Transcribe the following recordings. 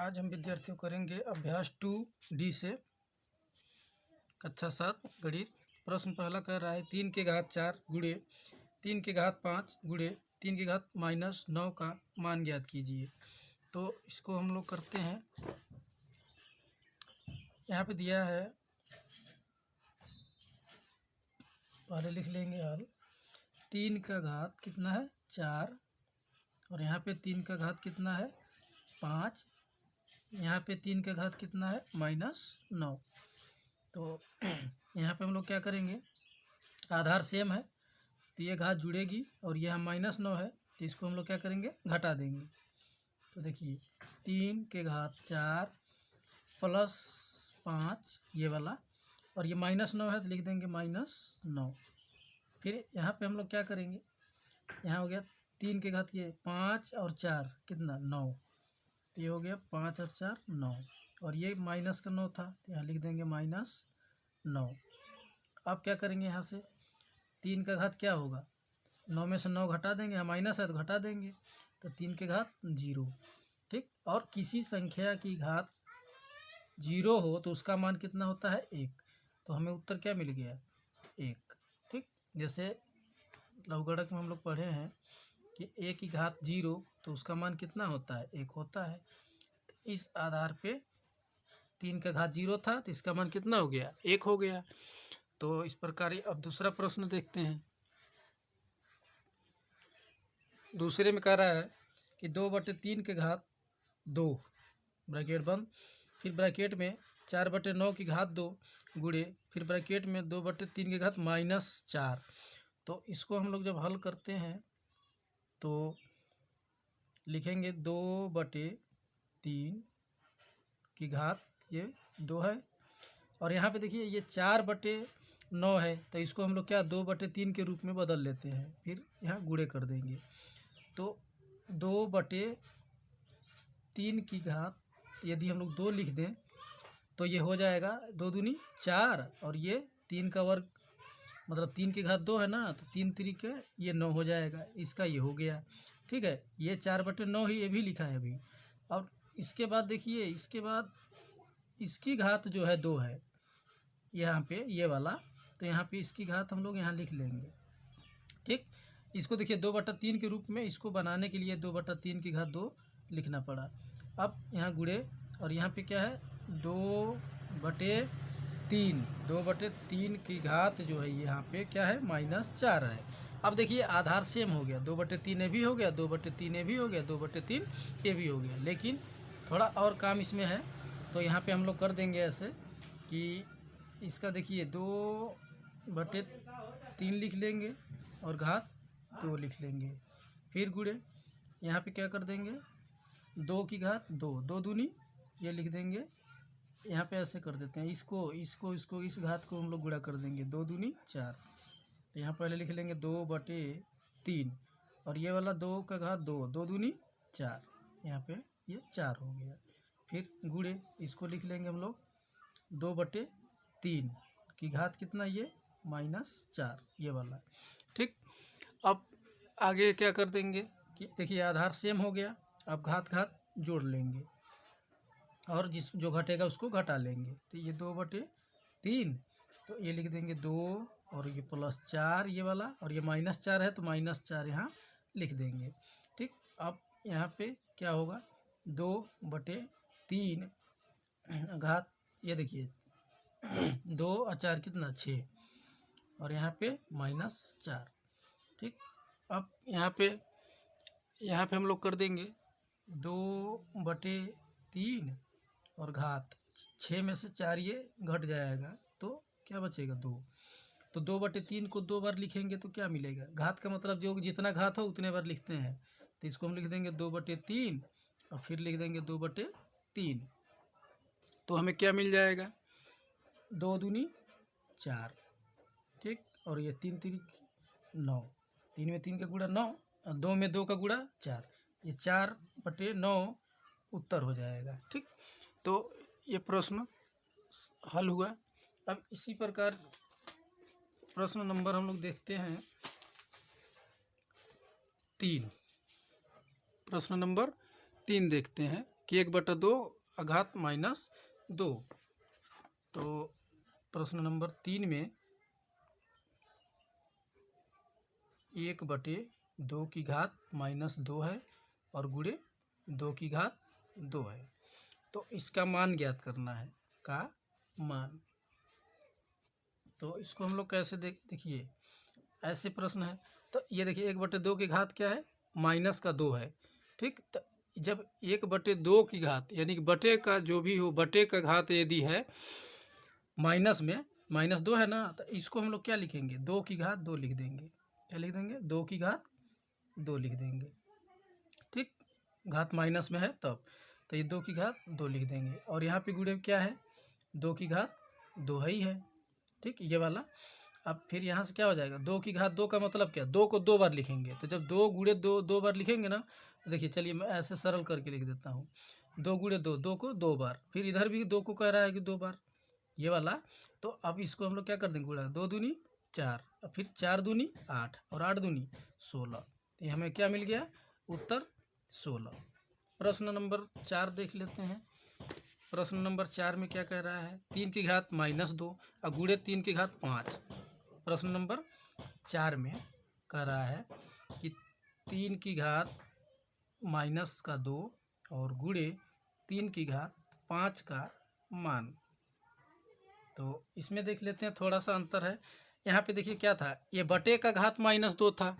आज हम विद्यार्थियों करेंगे अभ्यास 2D से कक्षा 7 गणित। प्रश्न पहला कह रहा है 3 के घात 4 गुणे 3 के घात 5 गुणे 3 के घात -9 का मान ज्ञात कीजिए। तो इसको हम लोग करते हैं। यहाँ पे दिया है, पहले लिख लेंगे हल। 3 का घात कितना है 4 और यहाँ पे 3 का घात कितना है 5, यहाँ पे 3 का घात कितना है -9। तो यहाँ पे हम लोग क्या करेंगे, आधार सेम है तो ये घात जुड़ेगी और यह -9 है तो इसको हम लोग क्या करेंगे घटा देंगे। तो देखिए 3 के घात 4 प्लस 5 ये वाला और ये -9 है तो लिख देंगे -9। फिर यहाँ पे हम लोग क्या करेंगे, यहाँ हो गया 3 के घात ये 5 और 4 कितना 9, तो ये हो गया 5 और 4 9 और ये माइनस का 9 था तो यहाँ लिख देंगे -9। अब क्या करेंगे, यहाँ से 3 का घात क्या होगा 9 में से 9 घटा देंगे, यहाँ माइनस है तो घटा देंगे तो 3 के घात 0। ठीक, और किसी संख्या की घात 0 हो तो उसका मान कितना होता है 1। तो हमें उत्तर क्या मिल गया 1। ठीक, जैसे लघुगणक में हम लोग पढ़े हैं कि a की घात 0 तो उसका मान कितना होता है 1 होता है। तो इस आधार पे 3 का घात 0 था तो इसका मान कितना हो गया 1 हो गया। तो इस प्रकार अब दूसरा प्रश्न देखते हैं। दूसरे में कह रहा है कि 2/3 के घात 2 ब्रैकेट बंद, फिर ब्रैकेट में 4/9 की घात 2 गुणे फिर ब्रैकेट में 2/3 के घात -4। तो इसको हम लोग जब हल करते हैं तो लिखेंगे 2/3 की घात ये 2 है और यहाँ पे देखिए ये 4/9 है तो इसको हम लोग क्या 2/3 के रूप में बदल लेते हैं, फिर यहाँ गुणे कर देंगे। तो 2/3 की घात यदि हम लोग 2 लिख दें तो ये हो जाएगा 2 दूनी 4 और ये 3 का वर्ग मतलब 3 की घात 2 है ना तो 3 3 ये 9 हो जाएगा, इसका ये हो गया। ठीक है, ये 4/9 ही ये भी लिखा है अभी। और इसके बाद देखिए, इसके बाद इसकी घात जो है 2 है यहाँ पे ये वाला, तो यहाँ पे इसकी घात हम लोग यहाँ लिख लेंगे। ठीक, इसको देखिए 2/3 के रूप में इसको बनाने के लिए 2/3 की घात 2 लिखना पड़ा। अब यहाँ गुणे और यहाँ पे क्या है 2/3 2/3 की घात जो है यहाँ पे क्या है -4 है। अब देखिए आधार सेम हो गया, 2/3 ये भी हो गया, 2/3 ये भी हो गया, 2/3 ये भी हो गया, लेकिन थोड़ा और काम इसमें है। तो यहाँ पे हम लोग कर देंगे ऐसे कि इसका देखिए 2/3 लिख लेंगे और घात 2 लिख लेंगे, फिर गुणे यहाँ पे क्या कर देंगे 2 की घात 2 2 दूनी ये लिख देंगे, यहाँ पे ऐसे कर देते हैं, इसको इस घात को हम लोग गुणा कर देंगे 2 दूनी 4। तो यहाँ पहले लिख लेंगे 2/3 और ये वाला 2 का घात 2 2 दूनी 4, यहाँ पे ये 4 हो गया। फिर गुणे इसको लिख लेंगे हम लोग 2/3 की घात कितना ये -4 ये वाला। ठीक, अब आगे क्या कर देंगे कि देखिए आधार सेम हो गया, अब घात घात जोड़ लेंगे और जो घटेगा उसको घटा लेंगे। तो ये 2/3 तो ये लिख देंगे 2 और ये +4 ये वाला और ये -4 है तो -4 यहाँ लिख देंगे। ठीक, अब यहाँ पे क्या होगा 2/3 घात ये देखिए 2 और 4 कितना 6 और यहाँ पे -4। ठीक, अब यहाँ पे हम लोग कर देंगे 2/3 और घात 6 में से 4 ये घट जाएगा तो क्या बचेगा 2। तो 2/3 को 2 बार लिखेंगे तो क्या मिलेगा, घात का मतलब जो जितना घात हो उतने बार लिखते हैं, तो इसको हम लिख देंगे 2/3 और फिर लिख देंगे 2/3। तो हमें क्या मिल जाएगा 2 दूनी 4। ठीक, और ये 3 3 9, 3 में 3 का गुणा 9 और 2 में 2 का गुणा 4, ये 4/9 उत्तर हो जाएगा। ठीक, तो ये प्रश्न हल हुआ। अब इसी प्रकार प्रश्न नंबर हम लोग देखते हैं 3। प्रश्न नंबर 3 देखते हैं कि 1/2 घात -2। तो प्रश्न नंबर 3 में 1/2 की घात -2 है और गुणे 2 की घात 2 है। तो इसका मान ज्ञात करना है, का मान। तो इसको हम लोग कैसे देखिए, ऐसे प्रश्न है। तो ये देखिए 1/2 की घात क्या है, -2 है। ठीक, तो जब 1/2 की घात यानी कि बटे का जो भी हो, बटे का घात यदि है माइनस में, -2 है ना, तो इसको हम लोग क्या लिखेंगे, 2 की घात 2 लिख देंगे। क्या लिख देंगे, 2 की घात 2 लिख देंगे। ठीक, घात माइनस में है तब, तो ये 2 की घात 2 लिख देंगे। और यहाँ पे गुणे क्या है, 2 की घात 2 ही है। ठीक, ये वाला। अब फिर यहाँ से क्या हो जाएगा, 2 की घात 2 का मतलब क्या, 2 को 2 बार लिखेंगे। तो जब 2 गुणे 2 2 बार लिखेंगे ना, तो देखिए चलिए मैं ऐसे सरल करके लिख देता हूँ। 2 गुणे 2, 2 को 2 बार, फिर इधर भी 2 को कह रहा है कि 2 बार, ये वाला। तो अब इसको हम लोग क्या कर देंगे, गुणा 2 दूनी 4, और फिर 4 दूनी 8 और 8 दूनी 16। तो ये हमें क्या मिल गया, उत्तर 16। प्रश्न नंबर 4 देख लेते हैं। प्रश्न नंबर 4 में क्या कह रहा है, 3 की घात -2 और गुणे 3 की घात 5। प्रश्न नंबर 4 में कह रहा है कि 3 की घात -2 और गुणे 3 की घात 5 का मान। तो इसमें देख लेते हैं, थोड़ा सा अंतर है। यहाँ पे देखिए क्या था, ये बटे का घात -2 था,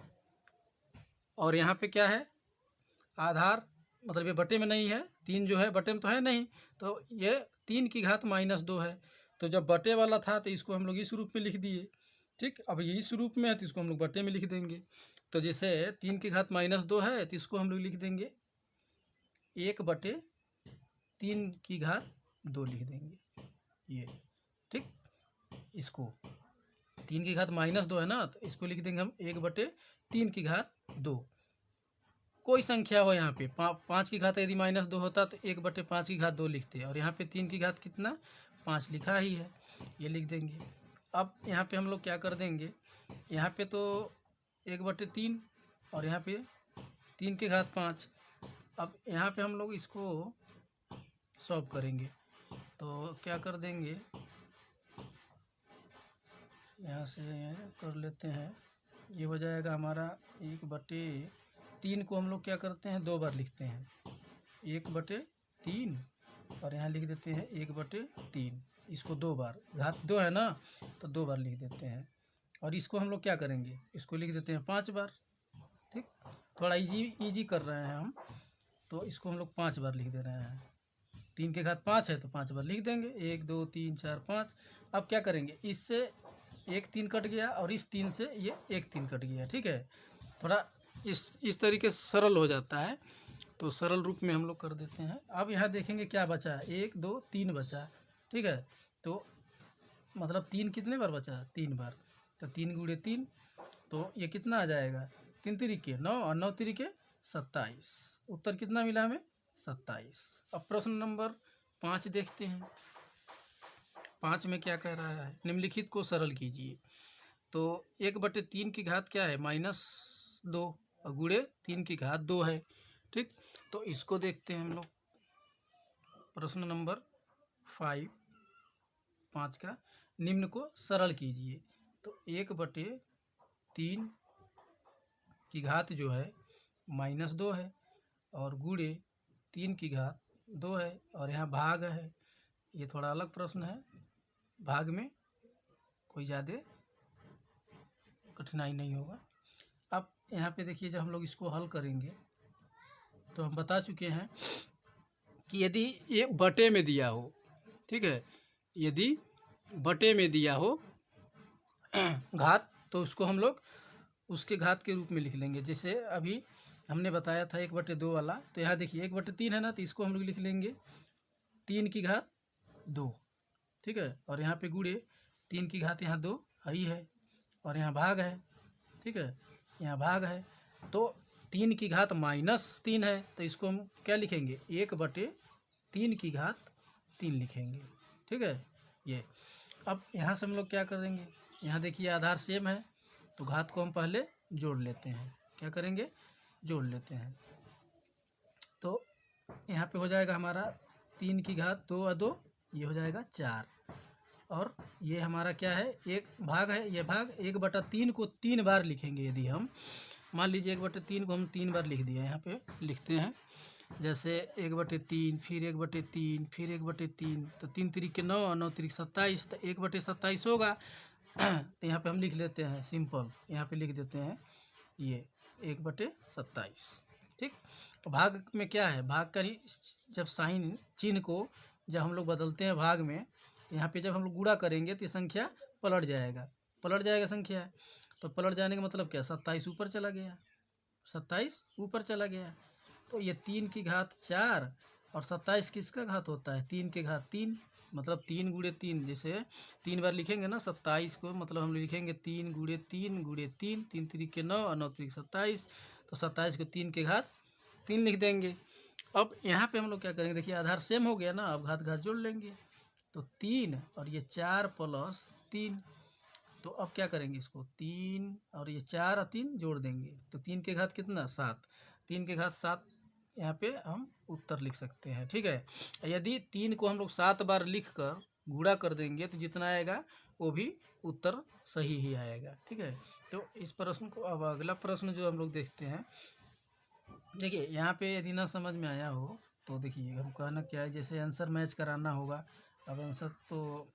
और यहाँ पे क्या है, आधार, मतलब ये बटे में नहीं है, 3 जो है बटे में तो है नहीं, तो ये 3 की घात -2 है। तो जब बटे वाला था तो इसको हम लोग इस रूप में लिख दिए। ठीक, अब ये इस रूप में है तो इसको हम लोग बटे में लिख देंगे। तो जैसे 3 की घात -2 है तो इसको हम लोग लिख देंगे 1/3 की घात 2 लिख देंगे ये। ठीक, इसको 3 की घात -2 है ना, तो इसको लिख देंगे हम 1/3 की घात 2। कोई संख्या हो, यहाँ पे 5 की घात यदि -2 होता तो 1/5 की घात 2 लिखते, और यहाँ पे 3 की घात कितना, 5 लिखा ही है, ये लिख देंगे। अब यहाँ पे हम लोग क्या कर देंगे, यहाँ पे तो 1/3 और यहाँ पे 3 की घात 5। अब यहाँ पे हम लोग इसको सॉल्व करेंगे, तो क्या कर देंगे, यहाँ से कर लेते हैं। ये हो जाएगा हमारा 1/3 को हम लोग क्या करते हैं, 2 बार लिखते हैं, 1/3 और यहाँ लिख देते हैं 1/3। इसको 2 बार, घात 2 है ना, तो 2 बार लिख देते हैं। और इसको हम लोग क्या करेंगे, इसको लिख देते हैं 5 बार। ठीक, थोड़ा इजी कर रहे हैं हम, तो इसको हम लोग 5 बार लिख दे रहे हैं। 3 के घात 5 है तो 5 बार लिख देंगे, 1 2 3 4 5। अब क्या करेंगे, इससे 1 3 कट गया और इस 3 से ये 1 3 कट गया। ठीक है, थोड़ा इस तरीके से सरल हो जाता है, तो सरल रूप में हम लोग कर देते हैं। अब यहाँ देखेंगे क्या बचा, 1 2 3 बचा। ठीक है, तो मतलब 3 कितने बार बचा, 3 बार। तो 3 गुणे 3, तो ये कितना आ जाएगा, 3 तिरिके 9 और 9 तिरिके 27। उत्तर कितना मिला हमें, 27। अब प्रश्न नंबर 5 देखते हैं। 5 में क्या कह रहा है, निम्नलिखित को सरल कीजिए। तो 1/3 की घात क्या है, -2 और गुणे 3 की घात 2 है। ठीक, तो इसको देखते हैं हम लोग। प्रश्न नंबर 5 का, निम्न को सरल कीजिए। तो 1/3 की घात जो है -2 है और गुणे 3 की घात 2 है, और यहाँ भाग है। ये थोड़ा अलग प्रश्न है, भाग में कोई ज़्यादा कठिनाई नहीं होगा। अब यहाँ पे देखिए, जब हम लोग इसको हल करेंगे तो हम बता चुके हैं कि यदि ये बटे में दिया हो, ठीक है, यदि बटे में दिया हो घात, तो उसको हम लोग उसके घात के रूप में लिख लेंगे। जैसे अभी हमने बताया था 1/2 वाला, तो यहाँ देखिए 1/3 है ना, तो इसको हम लोग लिख लेंगे 3 की घात 2। ठीक है, और यहाँ पे गुणे 3 की घात यहाँ 2 ही है, और यहाँ भाग है। ठीक है, यहाँ भाग है, तो 3 की घात -3 है, तो इसको हम क्या लिखेंगे, 1/3 की घात 3 लिखेंगे। ठीक है, ये। अब यहाँ से हम लोग क्या करेंगे, यहाँ देखिए आधार सेम है, तो घात को हम पहले जोड़ लेते हैं। क्या करेंगे, जोड़ लेते हैं। तो यहाँ पे हो जाएगा हमारा 3 की घात 2 और 2, ये हो जाएगा 4। और ये हमारा क्या है, एक भाग है, ये भाग 1/3 को 3 बार लिखेंगे। यदि हम मान लीजिए 1/3 को हम 3 बार लिख दिए, यहाँ पे लिखते हैं जैसे 1/3, फिर 1/3, फिर 1/3, तो 3 तिरिक 9 और 9 तिरिक 27, तो 1/27 होगा। तो यहाँ पे हम लिख लेते हैं सिंपल, यहाँ पे लिख देते हैं ये 1/27। ठीक। तो भाग में क्या है, भाग का जब साइन चिन्ह को जब हम लोग बदलते हैं भाग में, यहाँ पे जब हम लोग गुणा करेंगे तो ये संख्या पलट जाएगा संख्या। तो पलट जाने का मतलब क्या, 27 ऊपर चला गया, 27 ऊपर चला गया। तो ये 3 की घात 4 और 27 किसका घात होता है, 3 के घात 3, मतलब 3 गुणे 3। जैसे 3 बार लिखेंगे ना 27 को, मतलब हम लिखेंगे 3 गुणे 3 गुणे 3, 3 तिरिक 9 और 9 तिरिक 27, तो 27 को 3 के घात 3 लिख देंगे। अब यहाँ पे हम लोग क्या करेंगे, देखिए आधार सेम हो गया ना, अब घात घात जोड़ लेंगे, तो 3 और ये 4 प्लस 3। तो अब क्या करेंगे, इसको 3 और ये 4 और 3 जोड़ देंगे, तो 3 के घात कितना, 7, 3 के घात 7। यहाँ पे हम उत्तर लिख सकते हैं। ठीक है, यदि 3 को हम लोग 7 बार लिख कर गुणा कर देंगे तो जितना आएगा वो भी उत्तर सही ही आएगा। ठीक है, तो इस प्रश्न को, अब अगला प्रश्न जो हम लोग देखते हैं, देखिए यहाँ पे यदि ना समझ में आया हो तो देखिए हम कहना क्या है, जैसे आंसर मैच कराना होगा। अब आंसर तो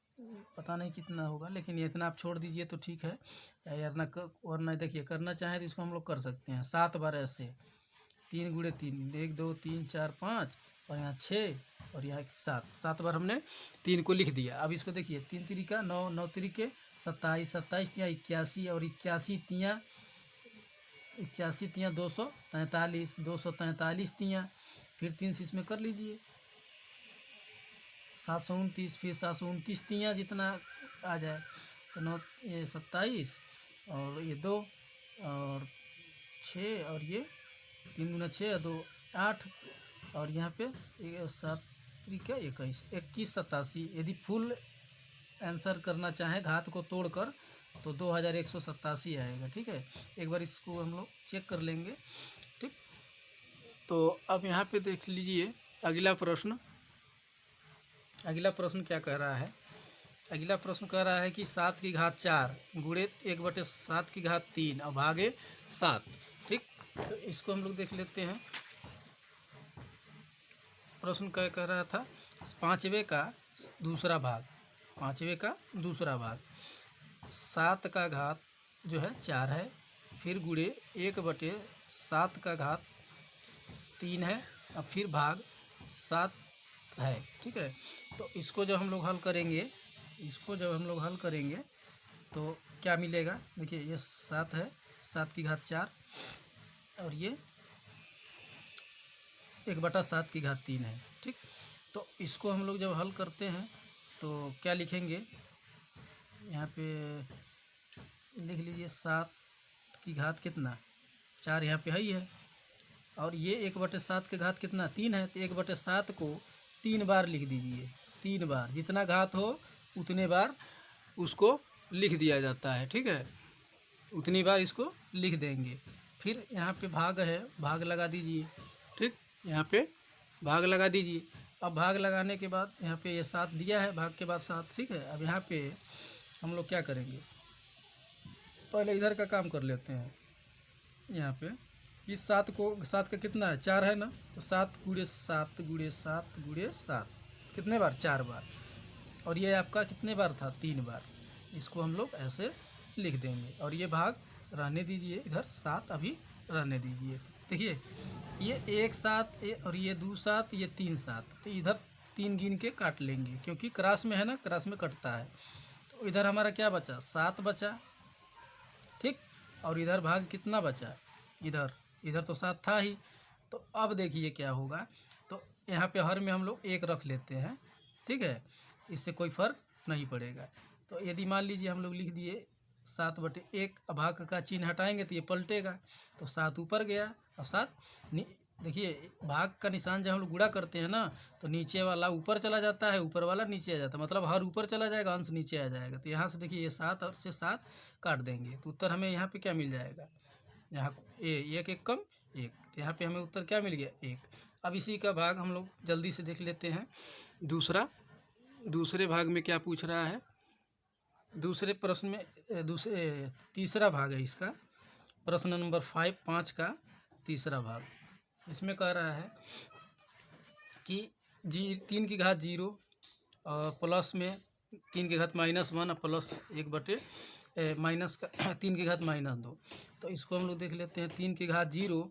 पता नहीं कितना होगा, लेकिन ये इतना आप छोड़ दीजिए तो ठीक है, वरना देखिए करना चाहें तो इसको हम लोग कर सकते हैं 7 बार ऐसे, 3 गुणे 3, 1 2 3 4 5 और यहाँ 6 और यहाँ 7 बार हमने 3 को लिख दिया। अब इसको देखिए 3 तिरिका 9, 9 तिरिके 27, 27 तिया 81 और 81 तिया 243, 243 तिया, फिर 3 से इसमें कर लीजिए 729, फिर 729 तिया जितना आ जाए, तो 9 ये 27 और ये 2 और 6 और ये 3 गुना 6 और 2 8 और यहाँ पे 7 त्रिका 21, 21 87। यदि फुल आंसर करना चाहें घात को तोड़कर तो 2187 आएगा। ठीक है, एक बार इसको हम लोग चेक कर लेंगे। ठीक, तो अब यहाँ पे देख लीजिए अगला प्रश्न क्या कह रहा है। अगला प्रश्न कह रहा है कि 7 की घात 4 गुणे 1/7 की घात 3 और भागे 7। ठीक, तो इसको हम लोग देख लेते हैं। प्रश्न क्या कह रहा था, 5वें का दूसरा भाग 7 का घात जो है 4 है, फिर गुणे 1/7 का घात 3 है और फिर भाग 7 है। ठीक है, तो इसको जब हम लोग हल करेंगे तो क्या मिलेगा, देखिए ये 7 है, 7 की घात 4 और ये 1/7 की घात 3 है। ठीक, तो इसको हम लोग जब हल करते हैं तो क्या लिखेंगे, यहाँ पे लिख लीजिए 7 की घात कितना 4 यहाँ पे है और ये 1/7 की घात कितना 3 है, तो 1/7 को 3 बार लिख दीजिए, 3 बार, जितना घात हो उतने बार उसको लिख दिया जाता है। ठीक है, उतनी बार इसको लिख देंगे। फिर यहाँ पे भाग है, भाग लगा दीजिए। ठीक, यहाँ पे भाग लगा दीजिए। अब भाग लगाने के बाद यहाँ पे ये 7 दिया है, भाग के बाद 7। ठीक है, अब यहाँ पे हम लोग क्या करेंगे, पहले इधर का काम कर लेते हैं। यहाँ पे इस 7 का कितना है 4 है ना, तो 7 गुणे 7 गुणे 7 गुणे 7 कितने बार 4 बार, और ये आपका कितने बार था 3 बार। इसको हम लोग ऐसे लिख देंगे और ये भाग रहने दीजिए, इधर 7 अभी रहने दीजिए। देखिए ये 1 7 और ये 2 7, ये 3 7, तो इधर 3 गिन के काट लेंगे क्योंकि क्रॉस में है ना, क्रॉस में कटता है। तो इधर हमारा क्या बचा 7 बचा। ठीक, और इधर भाग कितना बचा, इधर तो 7 था ही। तो अब देखिए क्या होगा, तो यहाँ पे हर में हम लोग 1 रख लेते हैं। ठीक है, इससे कोई फ़र्क नहीं पड़ेगा। तो यदि मान लीजिए हम लोग लिख दिए 7/1, भाग का चिन्ह हटाएंगे तो ये पलटेगा, तो 7 ऊपर गया और 7 देखिए भाग का निशान जब हम लोग गुणा करते हैं ना तो नीचे वाला ऊपर चला जाता है, ऊपर वाला नीचे आ जाता है, मतलब हर ऊपर चला जाएगा, अंश नीचे आ जाएगा। तो यहाँ से देखिए ये 7 और से 7 काट देंगे तो उत्तर हमें यहाँ पे क्या मिल जाएगा, यहाँ 1 1 कम 1, तो यहाँ पे हमें उत्तर क्या मिल गया 1। अब इसी का भाग हम लोग जल्दी से देख लेते हैं। दूसरे भाग में क्या पूछ रहा है, दूसरे प्रश्न में तीसरा भाग है इसका, प्रश्न नंबर 5 का तीसरा भाग। इसमें कह रहा है कि 3 की घात 0 और प्लस में 3 की घात -1 और प्लस 1/, माइनस का 3 की घात -2। तो इसको हम लोग देख लेते हैं। 3 की घात 0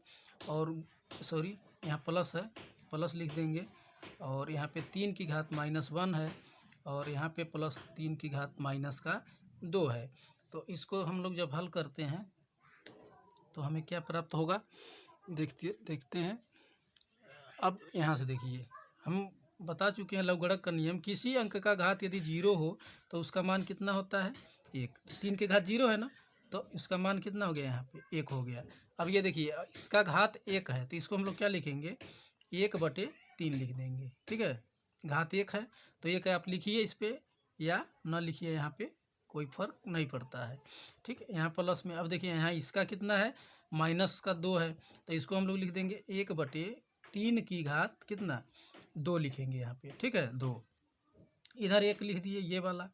और सॉरी यहाँ प्लस है, प्लस लिख देंगे, और यहाँ पे 3 की घात -1 है, और यहाँ पे प्लस 3 की घात -2 है। तो इसको हम लोग जब हल करते हैं तो हमें क्या प्राप्त होगा, देखते हैं। अब यहाँ से देखिए, हम बता चुके हैं लवगणक का नियम, किसी अंक का घात यदि 0 हो तो उसका मान कितना होता है, 1। 3 के घात 0 है ना, तो इसका मान कितना हो गया, यहाँ पे 1 हो गया। अब ये देखिए, इसका घात 1 है तो इसको हम लोग क्या लिखेंगे, 1/3 लिख देंगे। ठीक है, घात 1 है तो 1 आप लिखिए इस पर, या ना लिखिए, यहाँ पे कोई फर्क नहीं पड़ता है। ठीक है, यहाँ प्लस में, अब देखिए यहाँ इसका कितना है, -2 है, तो इसको हम लोग लिख देंगे 1/3 की घात कितना, 2 लिखेंगे यहाँ पे। ठीक है, 2 इधर 1 लिख दिए, ये वाला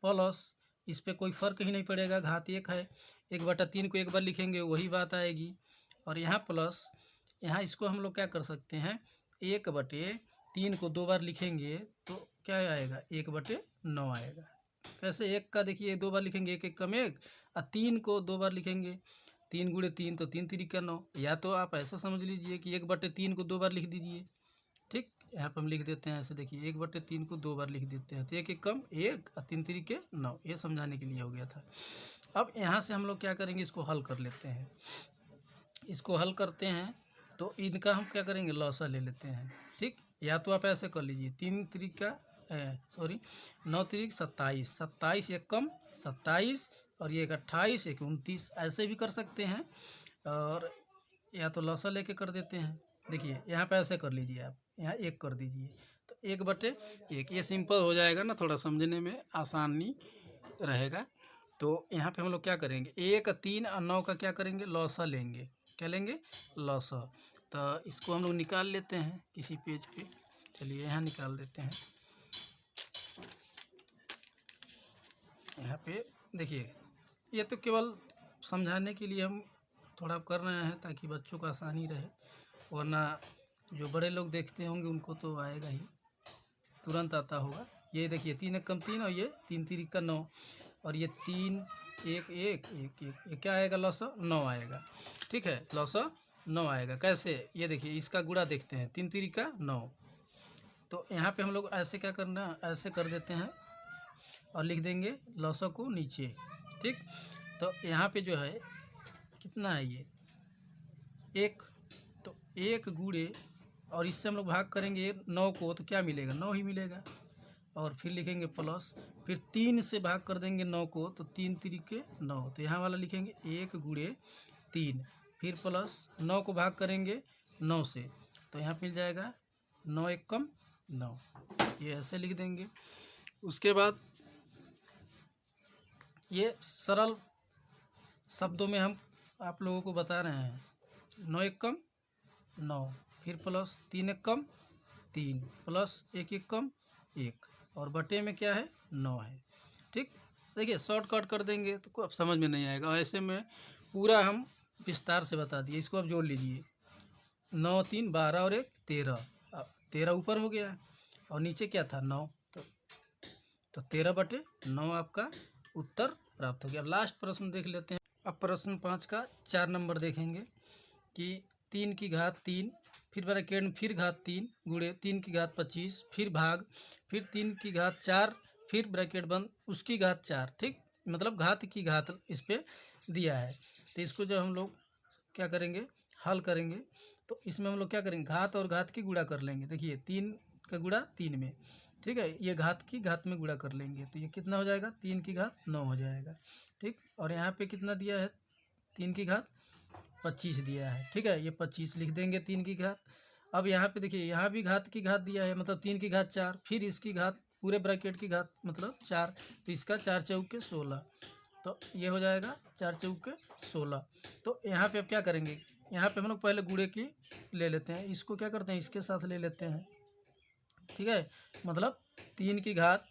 प्लस, इस पर कोई फर्क ही नहीं पड़ेगा, घात 1 है, 1/3 को एक बार लिखेंगे वही बात आएगी, और यहाँ प्लस, यहाँ इसको हम लोग क्या कर सकते हैं, 1/3 को 2 बार लिखेंगे तो क्या आएगा, 1/9 आएगा। कैसे, 1 का देखिए 2 बार लिखेंगे, 1 1 कम 1, और 3 को 2 बार लिखेंगे, 3 × 3 तो 3 3 9। या तो आप ऐसा समझ लीजिए कि 1/3 को 2 बार लिख दीजिए। ठीक, यहाँ पर हम लिख देते हैं ऐसे, देखिए 1/3 को 2 बार लिख देते हैं, तो 1 1 कम 1 और 3 3 9, ये समझाने के लिए हो गया था। अब यहाँ से हम लोग क्या करेंगे, इसको हल कर लेते हैं। इसको हल करते हैं तो इनका हम क्या करेंगे, लॉसा ले लेते हैं। ठीक, या तो आप ऐसे कर लीजिए, 9 3 27, 27 1 कम 27, और ये 28 1 29, ऐसे भी कर सकते हैं, और या तो लॉसा लेके कर देते हैं। देखिए यहाँ पे ऐसे कर लीजिए, आप यहाँ 1 कर दीजिए, तो 1/1, ये सिंपल हो जाएगा ना, थोड़ा समझने में आसानी रहेगा। तो यहाँ पे हम लोग क्या करेंगे, 1 3 और 9 का क्या करेंगे, लॉसा लेंगे। क्या लेंगे, लॉसा। तो इसको हम लोग निकाल लेते हैं किसी पेज पे, चलिए यहाँ निकाल देते हैं। यहाँ पे देखिए, ये तो केवल समझाने के लिए हम थोड़ा कर रहे हैं ताकि बच्चों को आसानी रहे, वरना जो बड़े लोग देखते होंगे उनको तो आएगा ही, तुरंत आता होगा। ये देखिए 3 1 कम 3, और ये 3 3 9, और ये 3 1 1 1 1, ये क्या आएगा, लॉसा 9 आएगा। ठीक है, लॉसा 9 आएगा। कैसे, ये देखिए इसका गुणा देखते हैं, 3 3 9। तो यहाँ पे हम लोग ऐसे क्या करना, ऐसे कर देते हैं और लिख देंगे लॉसा को नीचे। ठीक, तो यहाँ पे जो है कितना है, ये 1, तो 1 गुणे, और इससे हम लोग भाग करेंगे 9 को, तो क्या मिलेगा, 9 ही मिलेगा, और फिर लिखेंगे प्लस, फिर 3 से भाग कर देंगे 9 को, तो 3 3 9, तो यहाँ वाला लिखेंगे 1 गुणे 3, फिर प्लस 9 को भाग करेंगे 9 से, तो यहाँ मिल जाएगा 9 1 कम 9, ये ऐसे लिख देंगे। उसके बाद ये सरल शब्दों में हम आप लोगों को बता रहे हैं, 9 1 कम 9, फिर प्लस 3 1 कम 3, प्लस 1 1 कम 1, और बटे में क्या है, 9 है। ठीक, देखिए शॉर्टकट कर देंगे तो अब समझ में नहीं आएगा, ऐसे में पूरा हम विस्तार से बता दिए। इसको आप जोड़ लीजिए, 9 3 12 और 1 13, 13 ऊपर हो गया, और नीचे क्या था, 9, तो 13/9 आपका उत्तर प्राप्त हो गया। अब लास्ट प्रश्न देख लेते हैं। अब प्रश्न 5 का 4 नंबर देखेंगे कि 3 की घात 3, फिर ब्रैकेट में फिर घात 3 गुणे 3 की घात 25, फिर भाग, फिर 3 की घात 4, फिर ब्रैकेट बंद उसकी घात 4। ठीक, मतलब घात की घात इस पर दिया है, तो इसको जब हम लोग क्या करेंगे, हल करेंगे, तो इसमें हम लोग क्या करेंगे, घात और घात की गुणा कर लेंगे। देखिए 3 का गुणा 3 में, ठीक है, ये घात की घात में गुणा कर लेंगे, तो ये कितना हो जाएगा, 3 की घात 9 हो जाएगा। ठीक, और यहाँ पे कितना दिया है, 3 की घात 25 दिया है। ठीक है, ये 25 लिख देंगे 3 की घात। अब यहाँ पे देखिए, यहाँ भी घात की घात दिया है, मतलब 3 की घात 4, फिर इसकी घात पूरे ब्रैकेट की घात मतलब 4, तो इसका 4 चौके 16, तो ये हो जाएगा 4 चौके 16। तो यहाँ पे अब क्या करेंगे, यहाँ पे हम लोग पहले गुणे की ले लेते हैं, इसको क्या करते हैं इसके साथ ले लेते हैं, ठीक है। मतलब 3 की घात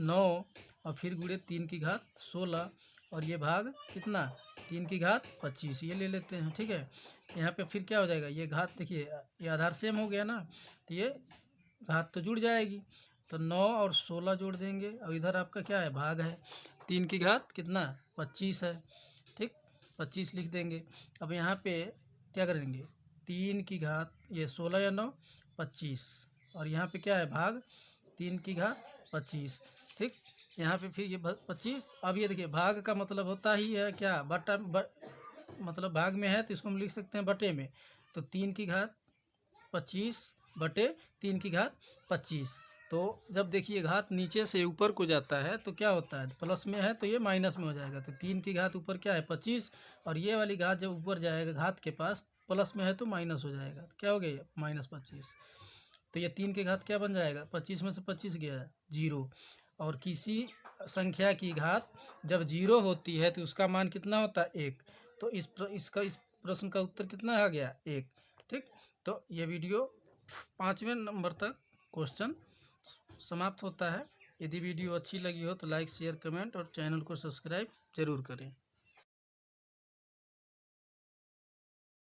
9 और फिर गुणे 3 की घात 16 और ये भाग कितना 3 की घात 25 ये ले लेते हैं, ठीक है। यहाँ पे फिर क्या हो जाएगा, ये घात देखिए ये आधार सेम हो गया ना, तो ये घात तो जुड़ जाएगी, तो 9 और 16 जोड़ देंगे और इधर आपका क्या है भाग है, 3 की घात कितना 25 है, ठीक 25 लिख देंगे। अब यहाँ पे क्या करेंगे 3 की घात ये 16 या 9 25 और यहाँ पे क्या है भाग 3 की घात 25, ठीक। यहाँ पे फिर ये 25, अब ये देखिए भाग का मतलब होता ही है क्या बटा मतलब भाग में है तो इसको हम लिख सकते हैं बटे में, तो 3 की घात 25 बटे 3 की घात 25। तो जब देखिए घात नीचे से ऊपर को जाता है तो क्या होता है प्लस में है तो ये माइनस में हो जाएगा, तो 3 की घात ऊपर क्या है 25 और ये वाली घात जब ऊपर जाएगा घात के पास प्लस में है तो माइनस हो जाएगा, तो क्या हो गया -25। तो ये 3 की घात क्या बन जाएगा 25 में से 25 गया 0, और किसी संख्या की घात जब 0 होती है तो उसका मान कितना होता है 1, तो इस प्रश्न का उत्तर कितना आ गया 1, ठीक। तो ये वीडियो 5वें नंबर तक क्वेश्चन समाप्त होता है। यदि वीडियो अच्छी लगी हो तो लाइक शेयर कमेंट और चैनल को सब्सक्राइब जरूर करें।